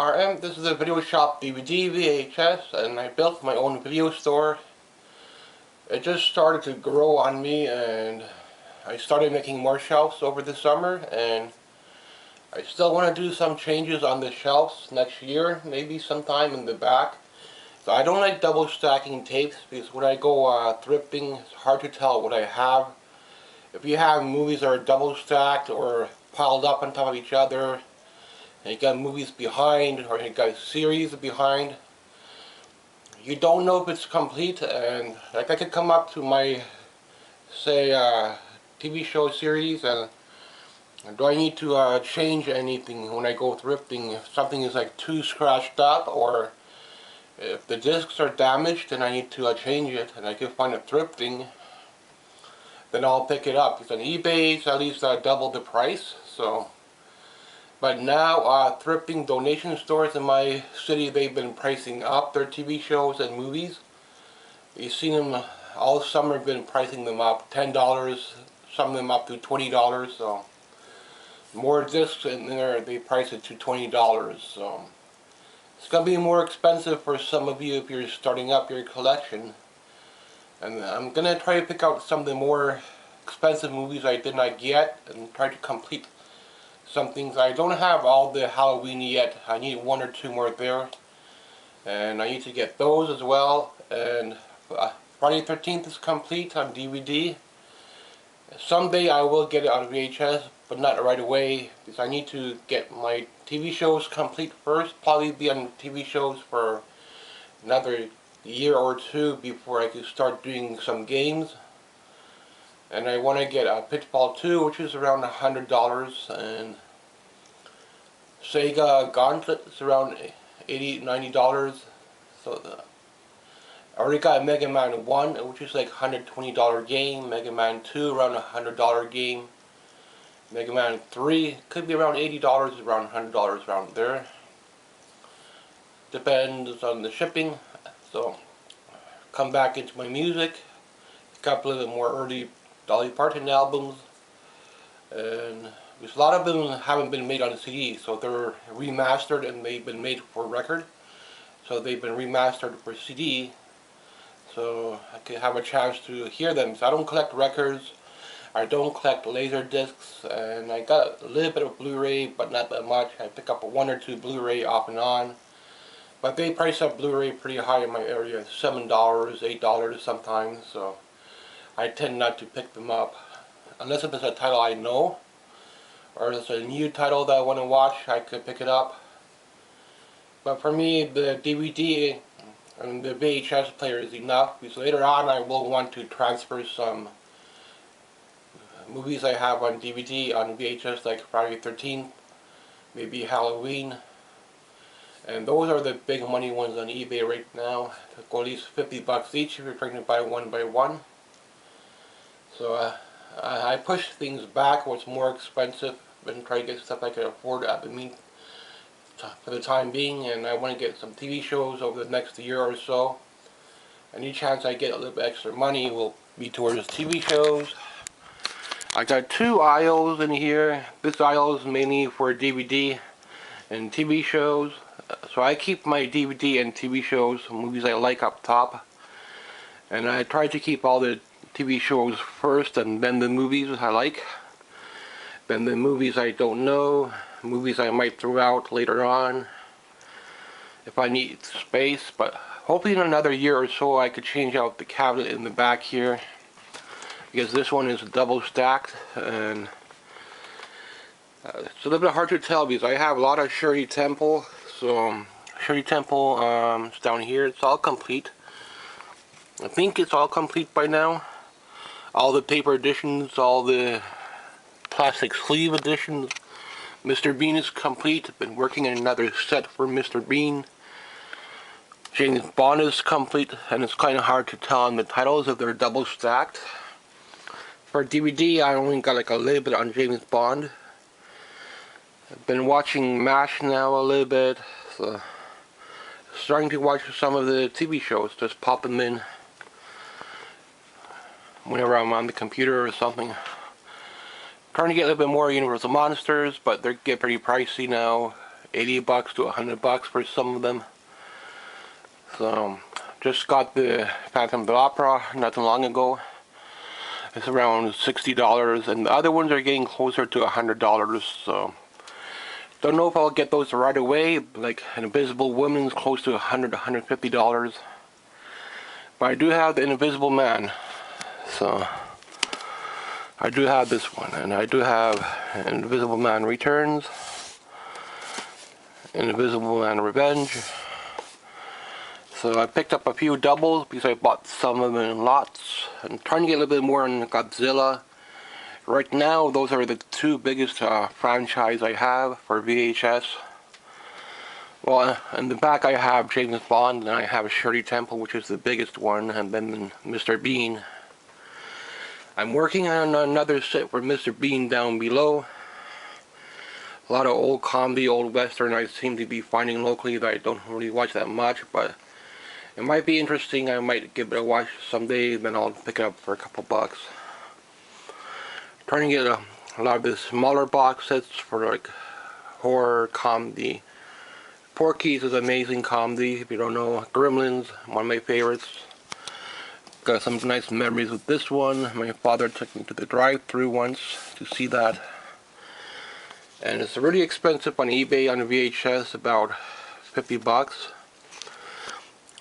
RM. This is a video shop DVD, VHS, and I built my own video store. It just started to grow on me, and I started making more shelves over the summer, and I still want to do some changes on the shelves next year, maybe sometime in the back. So I don't like double stacking tapes because when I go thrifting, it's hard to tell what I have. If you have movies that are double stacked or piled up on top of each other, and you got movies behind, or you got series behind, you don't know if it's complete. And like I could come up to my, say, TV show series, and do I need to change anything when I go thrifting? If something is like too scratched up, or if the discs are damaged and I need to change it, and I can find it thrifting, then I'll pick it up. Because on eBay it's at least double the price. So, but now thrifting donation stores in my city, they've been pricing up their TV shows and movies. You've seen them all summer, been pricing them up $10, some of them up to $20. So more discs in there, they price it to $20. So it's going to be more expensive for some of you if you're starting up your collection. And I'm going to try to pick out some of the more expensive movies I did not get and try to complete some things. I don't have all the Halloween yet. I need one or two more there. And I need to get those as well. And Friday the 13th is complete on DVD. Someday I will get it on VHS, but not right away, because I need to get my TV shows complete first. Probably be on TV shows for another year or two before I can start doing some games. And I want to get Pitfall 2, which is around $100, and Sega Gauntlet is around $80–90. So I already got Mega Man 1, which is like $120 game. Mega Man 2 around $100 game. Mega Man 3 could be around $80, around $100 around there. Depends on the shipping. So come back into my music. A couple of the more early Dolly Parton albums, and because a lot of them haven't been made on CD, so they're remastered and they've been made for record. So they've been remastered for CD, so I can have a chance to hear them. So I don't collect records, I don't collect laser discs, and I got a little bit of Blu-ray, but not that much. I pick up one or two Blu-ray off and on, but they price up Blu-ray pretty high in my area, $7, $8 sometimes. So I tend not to pick them up unless if it's a title I know, or if it's a new title that I want to watch. I could pick it up. But for me, the DVD and the VHS player is enough, because later on I will want to transfer some movies I have on DVD on VHS, like Friday the 13th, maybe Halloween, and those are the big money ones on eBay right now. They go at least $50 each if you're trying to buy one by one. So I push things back what's more expensive and try to get stuff I can afford for the time being. And I want to get some TV shows over the next year or so. Any chance I get a little bit extra money will be towards TV shows. I got two aisles in here. This aisle is mainly for DVD and TV shows. So I keep my DVD and TV shows, movies I like, up top. And I try to keep all the TV shows first, and then the movies I like, then the movies I don't know, movies I might throw out later on if I need space. But hopefully in another year or so I could change out the cabinet in the back here, because this one is double stacked, and it's a little bit hard to tell because I have a lot of Shirley Temple. So Shirley Temple is down here. It's all complete. I think it's all complete by now. All the paper editions, all the plastic sleeve editions. Mr. Bean is complete. I've been working on another set for Mr. Bean. James Bond is complete, and it's kind of hard to tell on the titles if they're double stacked. For DVD, I only got like a little bit on James Bond. I've been watching MASH now a little bit, so starting to watch some of the TV shows, just pop them in whenever I'm on the computer or something. Trying to get a little bit more Universal Monsters, but they get pretty pricey now. $80 to $100 for some of them. So just got the Phantom of the Opera not too long ago. It's around $60, and the other ones are getting closer to $100. So don't know if I'll get those right away. Like an Invisible Woman's close to $100 to $150. But I do have the Invisible Man. So I do have this one, and I do have Invisible Man Returns, Invisible Man Revenge. So I picked up a few doubles because I bought some of them in lots. I'm trying to get a little bit more on Godzilla. Right now, those are the two biggest franchise I have for VHS. Well, in the back I have James Bond, and I have Shirley Temple, which is the biggest one, and then Mr. Bean. I'm working on another set for Mr. Bean down below. A lot of old comedy, old western I seem to be finding locally that I don't really watch that much, but it might be interesting. I might give it a watch someday, then I'll pick it up for a couple bucks. Trying to get a lot of the smaller box sets for like horror, comedy. Porky's is amazing comedy, if you don't know. Gremlins, one of my favorites. Got some nice memories with this one. My father took me to the drive-thru once to see that. And it's really expensive on eBay on VHS, about $50.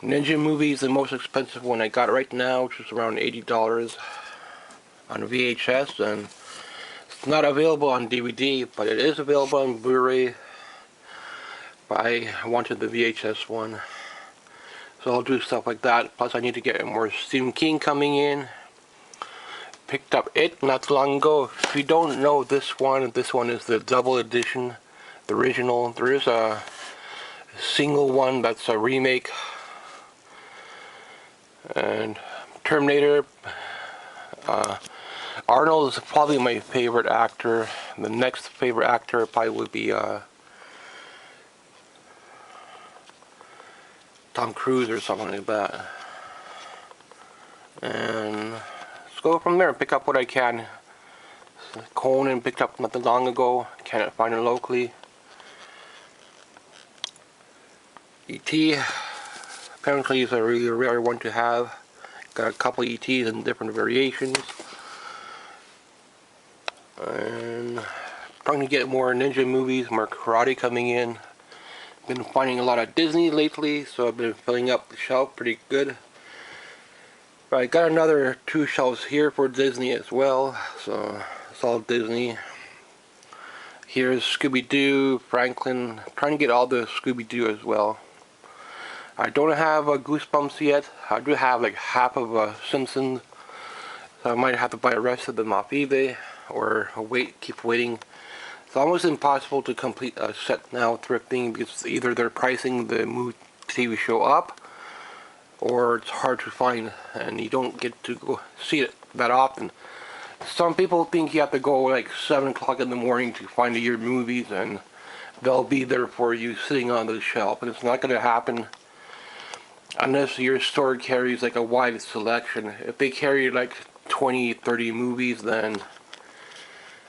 Ninja Movie is the most expensive one I got right now, which is around $80 on VHS, and it's not available on DVD, but it is available on Blu-ray. But I wanted the VHS one, so I'll do stuff like that. Plus I need to get more Stephen King coming in. Picked up It not too long ago. If you don't know this one is the double edition, the original. There is a single one that's a remake. And Terminator, Arnold is probably my favorite actor. The next favorite actor probably would be Tom Cruise or something like that. And let's go from there and pick up what I can. Conan picked up not too long ago. Can't find it locally. E.T. apparently is a really rare one to have. Got a couple ETs in different variations. And trying to get more ninja movies, more karate coming in. Been finding a lot of Disney lately, so I've been filling up the shelf pretty good. But I got another 2 shelves here for Disney as well, so it's all Disney. Here's Scooby-Doo, Franklin. Trying to get all the Scooby-Doo as well. I don't have Goosebumps yet. I do have like half of Simpsons, so I might have to buy the rest of them off eBay or keep waiting. It's almost impossible to complete a set now thrifting because either they're pricing the TV show up, or it's hard to find and you don't get to go see it that often. Some people think you have to go like 7 o'clock in the morning to find your movies, and they'll be there for you sitting on the shelf, and it's not going to happen unless your store carries like a wide selection. If they carry like 20-30 movies, then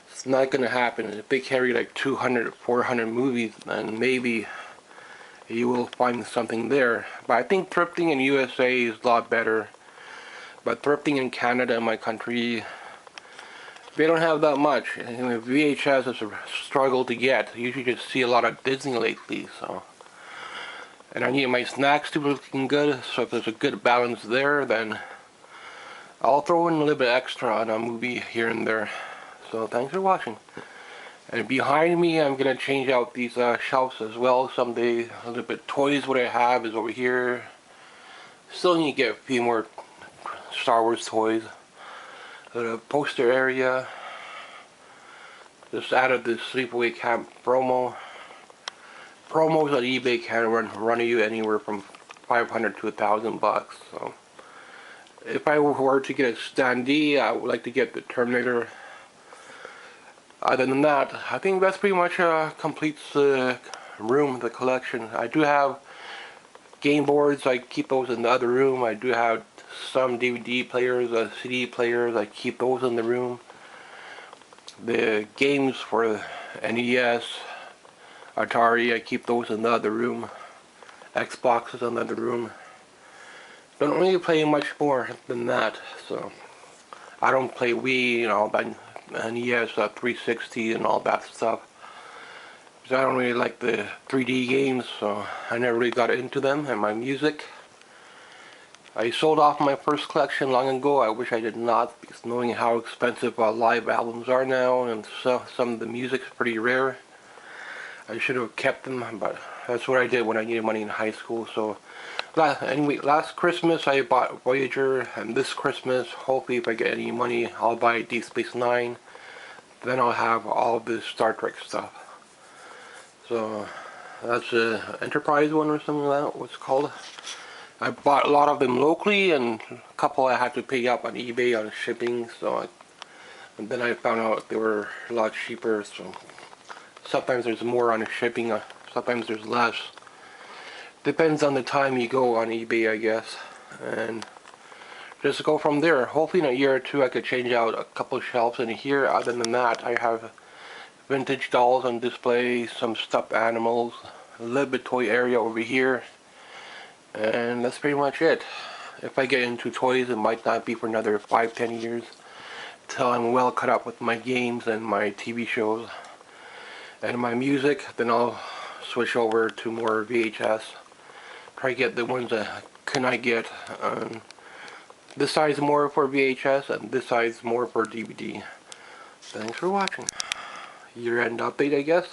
it's not going to happen. If they carry like 200-400 movies, then maybe you will find something there. But I think thrifting in USA is a lot better. But thrifting in Canada, my country, they don't have that much. And VHS is a struggle to get. I usually just see a lot of Disney lately, so. And I need my snacks to be looking good, so if there's a good balance there, then I'll throw in a little bit extra on a movie here and there. So thanks for watching. And behind me, I'm going to change out these shelves as well someday. A little bit toys, what I have is over here. Still need to get a few more Star Wars toys. The poster area. Just added this sleepaway camp promo. Promos on eBay can run you anywhere from $500 to $1,000. So if I were to get a standee, I would like to get the Terminator. Other than that, I think that's pretty much completes the room, the collection. I do have game boards. I keep those in the other room. I do have some DVD players, CD players. I keep those in the room. The games for NES, Atari, I keep those in the other room. Xbox is in the other room. Don't really play much more than that, so I don't play Wii and all that, and NES, 360 and all that stuff. Because I don't really like the 3D games, so I never really got into them. And my music, I sold off my first collection long ago. I wish I did not, because knowing how expensive live albums are now, and so some of the music's pretty rare. I should have kept them, but that's what I did when I needed money in high school. So anyway, last Christmas I bought Voyager, and this Christmas, hopefully if I get any money, I'll buy Deep Space Nine. Then I'll have all this Star Trek stuff. So that's a Enterprise one or something like that, what's it called. I bought a lot of them locally, and a couple I had to pay up on eBay on shipping. And then I found out they were a lot cheaper. So sometimes there's more on the shipping, sometimes there's less. Depends on the time you go on eBay, I guess. And just go from there. Hopefully in a year or two I could change out a couple shelves in here. Other than that, I have vintage dolls on display, some stuffed animals, a little bit toy area over here, and that's pretty much it. If I get into toys, it might not be for another 5-10 years till I'm well cut up with my games and my TV shows and my music. Then I'll switch over to more VHS. Try to get the ones that can I get. This side's more for VHS and this side's more for DVD. Thanks for watching. Year-end update, I guess.